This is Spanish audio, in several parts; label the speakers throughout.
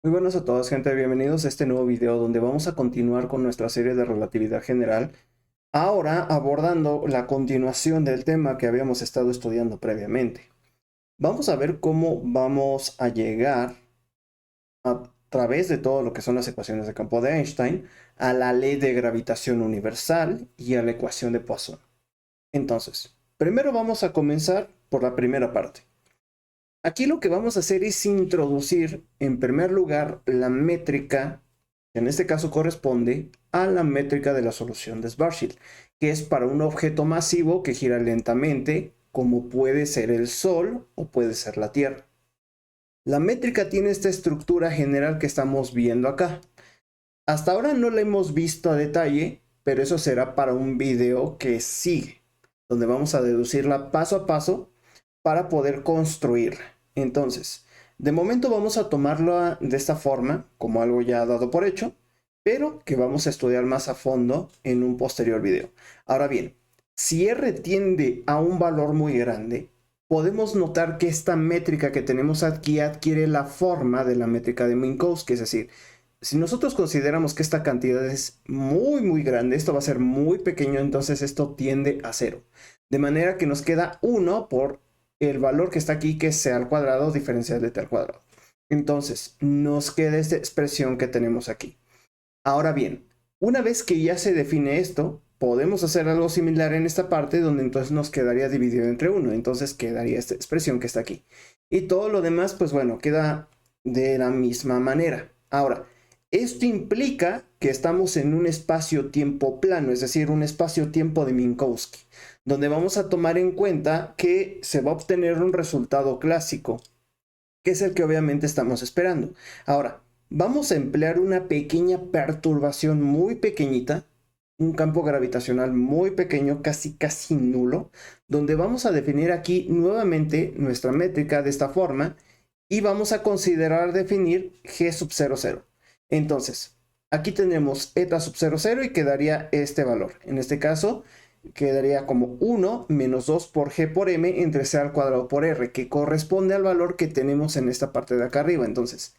Speaker 1: Muy buenas a todos, gente. Bienvenidos a este nuevo video donde vamos a continuar con nuestra serie de relatividad general. Ahora abordando la continuación del tema que habíamos estado estudiando previamente. Vamos a ver cómo vamos a llegar a través de todo lo que son las ecuaciones de campo de Einstein a la ley de gravitación universal y a la ecuación de Poisson. Entonces, primero vamos a comenzar por la primera parte. Aquí lo que vamos a hacer es introducir, en primer lugar, la métrica, que en este caso corresponde a la métrica de la solución de Schwarzschild, que es para un objeto masivo que gira lentamente, como puede ser el Sol o puede ser la Tierra. La métrica tiene esta estructura general que estamos viendo acá. Hasta ahora no la hemos visto a detalle, pero eso será para un video que sigue, donde vamos a deducirla paso a paso para poder construirla. Entonces, de momento vamos a tomarlo de esta forma, como algo ya dado por hecho, pero que vamos a estudiar más a fondo en un posterior video. Ahora bien, si R tiende a un valor muy grande, podemos notar que esta métrica que tenemos aquí adquiere la forma de la métrica de Minkowski, es decir, si nosotros consideramos que esta cantidad es muy grande, esto va a ser muy pequeño, entonces esto tiende a cero. De manera que nos queda 1 por el valor que está aquí, que es c al cuadrado diferencial de t al cuadrado. Entonces, nos queda esta expresión que tenemos aquí. Ahora bien, una vez que ya se define esto, podemos hacer algo similar en esta parte, donde entonces nos quedaría dividido entre 1. Entonces quedaría esta expresión que está aquí. Y todo lo demás, pues bueno, queda de la misma manera. Ahora, esto implica que estamos en un espacio-tiempo plano, es decir, un espacio-tiempo de Minkowski, donde vamos a tomar en cuenta que se va a obtener un resultado clásico, que es el que obviamente estamos esperando. Ahora, vamos a emplear una pequeña perturbación muy pequeñita, un campo gravitacional muy pequeño, casi nulo, donde vamos a definir aquí nuevamente nuestra métrica de esta forma y vamos a considerar definir G sub 00. Entonces, aquí tenemos eta sub 00 y quedaría este valor. En este caso, quedaría como 1 menos 2 por G por M entre C al cuadrado por R, que corresponde al valor que tenemos en esta parte de acá arriba. Entonces,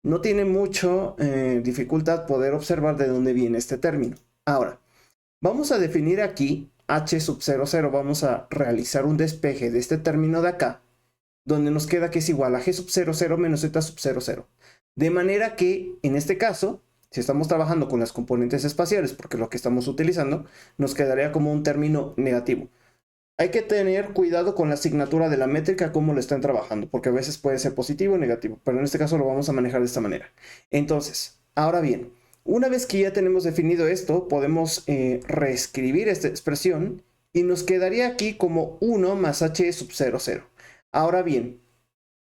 Speaker 1: no tiene mucha dificultad poder observar de dónde viene este término. Ahora, vamos a definir aquí H sub 00. Vamos a realizar un despeje de este término de acá, donde nos queda que es igual a G sub 00 menos Z sub 00. De manera que, en este caso, si estamos trabajando con las componentes espaciales, porque es lo que estamos utilizando, nos quedaría como un término negativo. Hay que tener cuidado con la asignatura de la métrica, cómo lo están trabajando, porque a veces puede ser positivo o negativo, pero en este caso lo vamos a manejar de esta manera. Entonces, ahora bien, una vez que ya tenemos definido esto, podemos reescribir esta expresión y nos quedaría aquí como 1 más h sub 00. Ahora bien,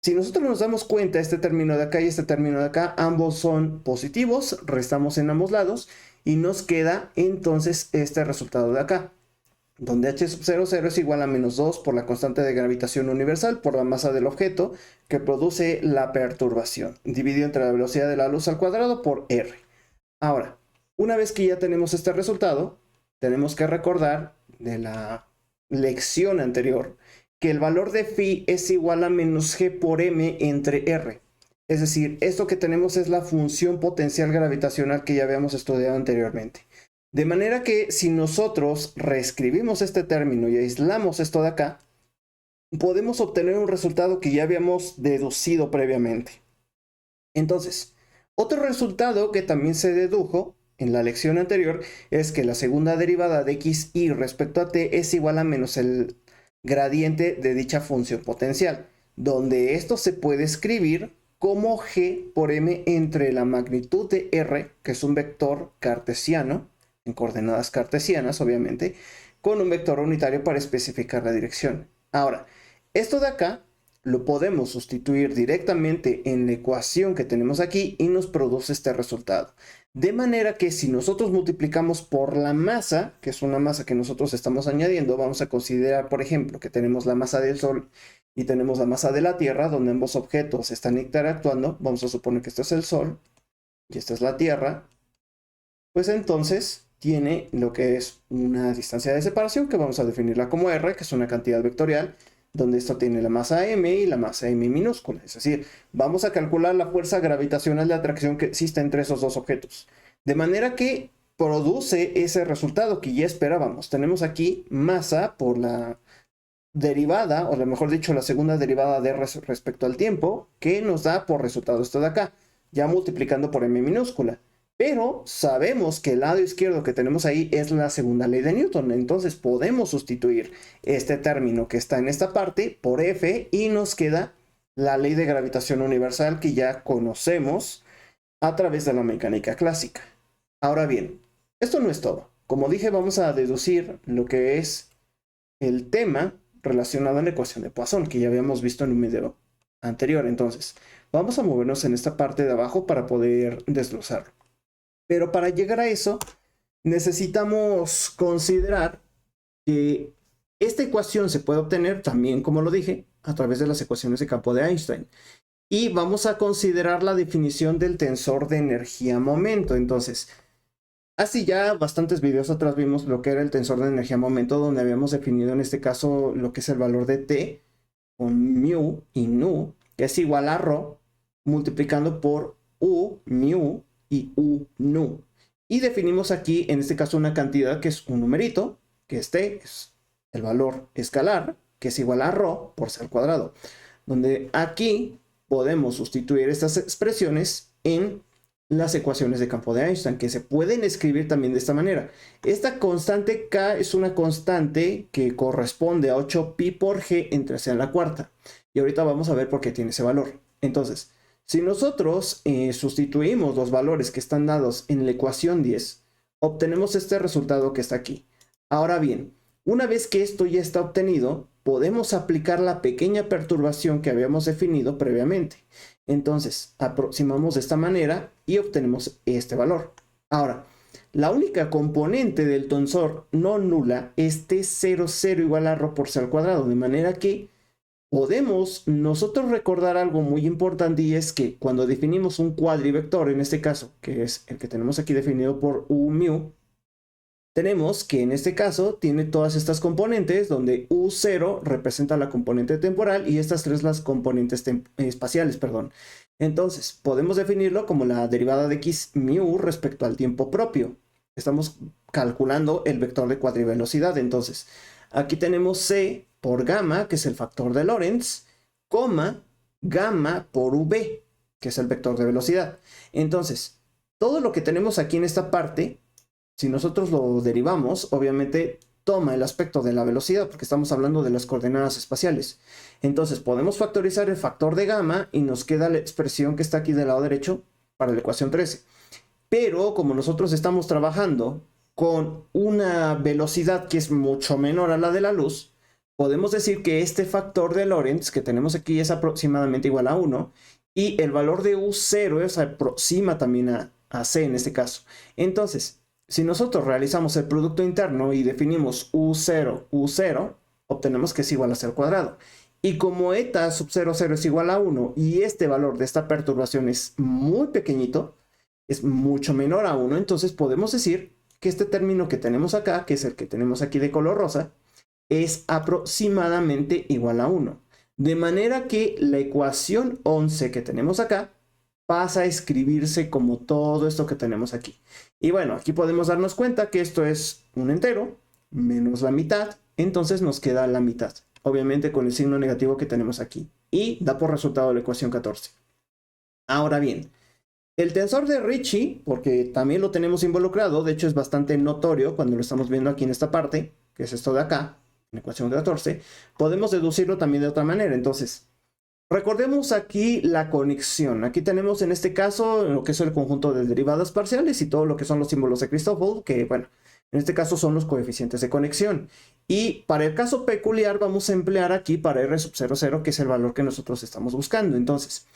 Speaker 1: si nosotros nos damos cuenta, este término de acá y este término de acá, ambos son positivos, restamos en ambos lados y nos queda entonces este resultado de acá, donde h sub 00 es igual a menos 2 por la constante de gravitación universal por la masa del objeto que produce la perturbación, dividido entre la velocidad de la luz al cuadrado por r. Ahora, una vez que ya tenemos este resultado, tenemos que recordar de la lección anterior que el valor de phi es igual a menos g por m entre r. Es decir, esto que tenemos es la función potencial gravitacional que ya habíamos estudiado anteriormente. De manera que si nosotros reescribimos este término y aislamos esto de acá, podemos obtener un resultado que ya habíamos deducido previamente. Entonces, otro resultado que también se dedujo en la lección anterior es que la segunda derivada de xy respecto a t es igual a menos el gradiente de dicha función potencial, donde esto se puede escribir como g por m entre la magnitud de r, que es un vector cartesiano, en coordenadas cartesianas obviamente, con un vector unitario para especificar la dirección. Ahora, esto de acá lo podemos sustituir directamente en la ecuación que tenemos aquí y nos produce este resultado. De manera que si nosotros multiplicamos por la masa, que es una masa que nosotros estamos añadiendo, vamos a considerar, por ejemplo, que tenemos la masa del Sol y tenemos la masa de la Tierra, donde ambos objetos están interactuando. Vamos a suponer que esto es el Sol y esta es la Tierra. Pues entonces tiene lo que es una distancia de separación, que vamos a definirla como r, que es una cantidad vectorial, donde esto tiene la masa m y la masa m minúscula. Es decir, vamos a calcular la fuerza gravitacional de atracción que existe entre esos dos objetos. De manera que produce ese resultado que ya esperábamos. Tenemos aquí masa por la derivada, o mejor dicho, la segunda derivada de respecto al tiempo, que nos da por resultado esto de acá, ya multiplicando por m minúscula. Pero sabemos que el lado izquierdo que tenemos ahí es la segunda ley de Newton, entonces podemos sustituir este término que está en esta parte por F y nos queda la ley de gravitación universal que ya conocemos a través de la mecánica clásica. Ahora bien, esto no es todo. Como dije, vamos a deducir lo que es el tema relacionado a la ecuación de Poisson, que ya habíamos visto en un video anterior. Entonces, vamos a movernos en esta parte de abajo para poder desglosarlo. Pero para llegar a eso, necesitamos considerar que esta ecuación se puede obtener también, como lo dije, a través de las ecuaciones de campo de Einstein. Y vamos a considerar la definición del tensor de energía-momento. Entonces, así ya bastantes videos atrás vimos lo que era el tensor de energía-momento, donde habíamos definido en este caso lo que es el valor de T con mu y nu, que es igual a ρ, multiplicando por u, mu, y u nu. Y definimos aquí, en este caso, una cantidad que es un numerito, que es t, es el valor escalar, que es igual a ρ por c al cuadrado. Donde aquí podemos sustituir estas expresiones en las ecuaciones de campo de Einstein, que se pueden escribir también de esta manera. Esta constante K es una constante que corresponde a 8pi por g entre c a la cuarta. Y ahorita vamos a ver por qué tiene ese valor. Entonces, si nosotros sustituimos los valores que están dados en la ecuación 10, obtenemos este resultado que está aquí. Ahora bien, una vez que esto ya está obtenido, podemos aplicar la pequeña perturbación que habíamos definido previamente. Entonces, aproximamos de esta manera y obtenemos este valor. Ahora, la única componente del tensor no nula es T00 igual a ρ por c al cuadrado, de manera que podemos nosotros recordar algo muy importante, y es que cuando definimos un cuadrivector, en este caso, que es el que tenemos aquí definido por u mu, tenemos que en este caso tiene todas estas componentes, donde u0 representa la componente temporal y estas tres las componentes espaciales, perdón. Entonces, podemos definirlo como la derivada de x mu respecto al tiempo propio. Estamos calculando el vector de cuadrivelocidad. Entonces, aquí tenemos c por gamma, que es el factor de Lorentz, coma gamma por v, que es el vector de velocidad. Entonces, todo lo que tenemos aquí en esta parte, si nosotros lo derivamos, obviamente toma el aspecto de la velocidad, porque estamos hablando de las coordenadas espaciales. Entonces, podemos factorizar el factor de gamma y nos queda la expresión que está aquí del lado derecho para la ecuación 13. Pero como nosotros estamos trabajando con una velocidad que es mucho menor a la de la luz, podemos decir que este factor de Lorentz que tenemos aquí es aproximadamente igual a 1 y el valor de U0 se aproxima también a C en este caso. Entonces, si nosotros realizamos el producto interno y definimos U0, U0, obtenemos que es igual a C al cuadrado. Y como eta sub 0, 0 es igual a 1 y este valor de esta perturbación es muy pequeñito, es mucho menor a 1, entonces podemos decir que este término que tenemos acá, que es el que tenemos aquí de color rosa, es aproximadamente igual a 1. De manera que la ecuación 11 que tenemos acá pasa a escribirse como todo esto que tenemos aquí. Y bueno, aquí podemos darnos cuenta que esto es un entero menos la mitad, entonces nos queda la mitad, obviamente con el signo negativo que tenemos aquí, y da por resultado la ecuación 14. Ahora bien, el tensor de Ricci, porque también lo tenemos involucrado, de hecho es bastante notorio cuando lo estamos viendo aquí en esta parte, que es esto de acá, en ecuación 14, podemos deducirlo también de otra manera. Entonces, recordemos aquí la conexión. Aquí tenemos en este caso lo que es el conjunto de derivadas parciales y todo lo que son los símbolos de Christoffel, que bueno, en este caso son los coeficientes de conexión. Y para el caso peculiar vamos a emplear aquí para R sub 00, que es el valor que nosotros estamos buscando. Entonces,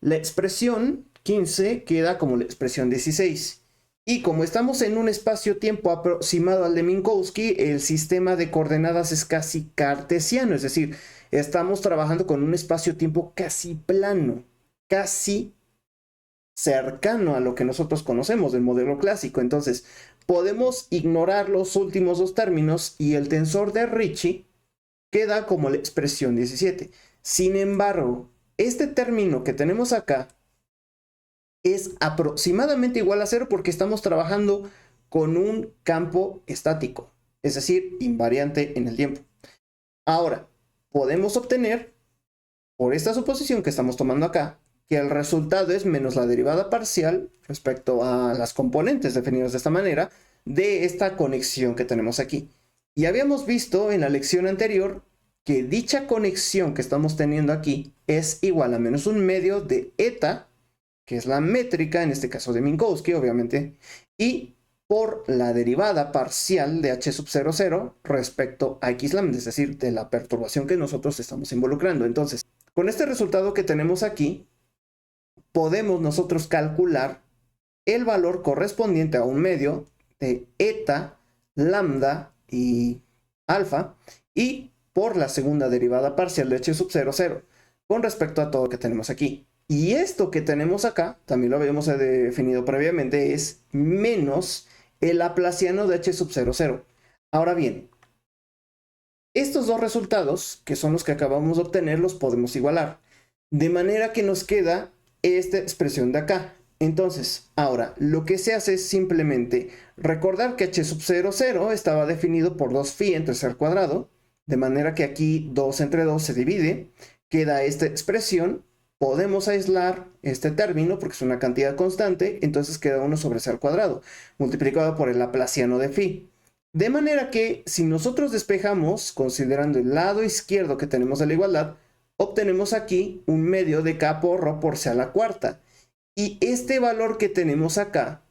Speaker 1: la expresión 15 queda como la expresión 16. Y como estamos en un espacio-tiempo aproximado al de Minkowski, el sistema de coordenadas es casi cartesiano, es decir, estamos trabajando con un espacio-tiempo casi plano, casi cercano a lo que nosotros conocemos del modelo clásico. Entonces, podemos ignorar los últimos dos términos y el tensor de Ricci queda como la expresión 17. Sin embargo, este término que tenemos acá es aproximadamente igual a 0 porque estamos trabajando con un campo estático, es decir, invariante en el tiempo. Ahora, podemos obtener, por esta suposición que estamos tomando acá, que el resultado es menos la derivada parcial respecto a las componentes definidas de esta manera de esta conexión que tenemos aquí. Y habíamos visto en la lección anterior que dicha conexión que estamos teniendo aquí es igual a menos un medio de eta, que es la métrica, en este caso de Minkowski, obviamente, y por la derivada parcial de h sub 0,0 respecto a x lambda, es decir, de la perturbación que nosotros estamos involucrando. Entonces, con este resultado que tenemos aquí, podemos nosotros calcular el valor correspondiente a un medio de eta, lambda y alfa, y por la segunda derivada parcial de h sub 0,0 con respecto a todo lo que tenemos aquí. Y esto que tenemos acá, también lo habíamos definido previamente, es menos el laplaciano de h sub 0,0. Ahora bien, estos dos resultados, que son los que acabamos de obtener, los podemos igualar. De manera que nos queda esta expresión de acá. Entonces, ahora, lo que se hace es simplemente recordar que h sub 0,0 estaba definido por 2phi entre c al cuadrado, de manera que aquí 2 entre 2 se divide, queda esta expresión, podemos aislar este término porque es una cantidad constante, entonces queda 1 sobre c al cuadrado, multiplicado por el laplaciano de phi. De manera que si nosotros despejamos, considerando el lado izquierdo que tenemos de la igualdad, obtenemos aquí un medio de k por rho por c a la cuarta. Y este valor que tenemos acá,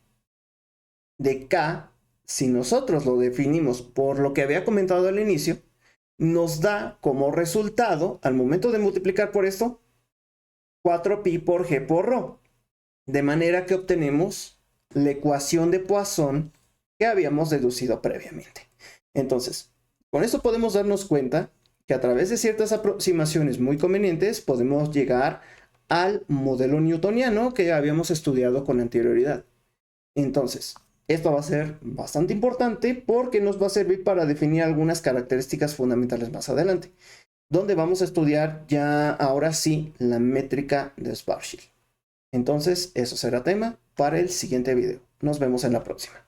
Speaker 1: de k, si nosotros lo definimos por lo que había comentado al inicio, nos da como resultado, al momento de multiplicar por esto, 4pi por g por rho. De manera que obtenemos la ecuación de Poisson que habíamos deducido previamente. Entonces, con esto podemos darnos cuenta que a través de ciertas aproximaciones muy convenientes podemos llegar al modelo newtoniano que habíamos estudiado con anterioridad. Entonces, esto va a ser bastante importante porque nos va a servir para definir algunas características fundamentales más adelante, donde vamos a estudiar ya ahora sí la métrica de Schwarzschild. Entonces, eso será tema para el siguiente video. Nos vemos en la próxima.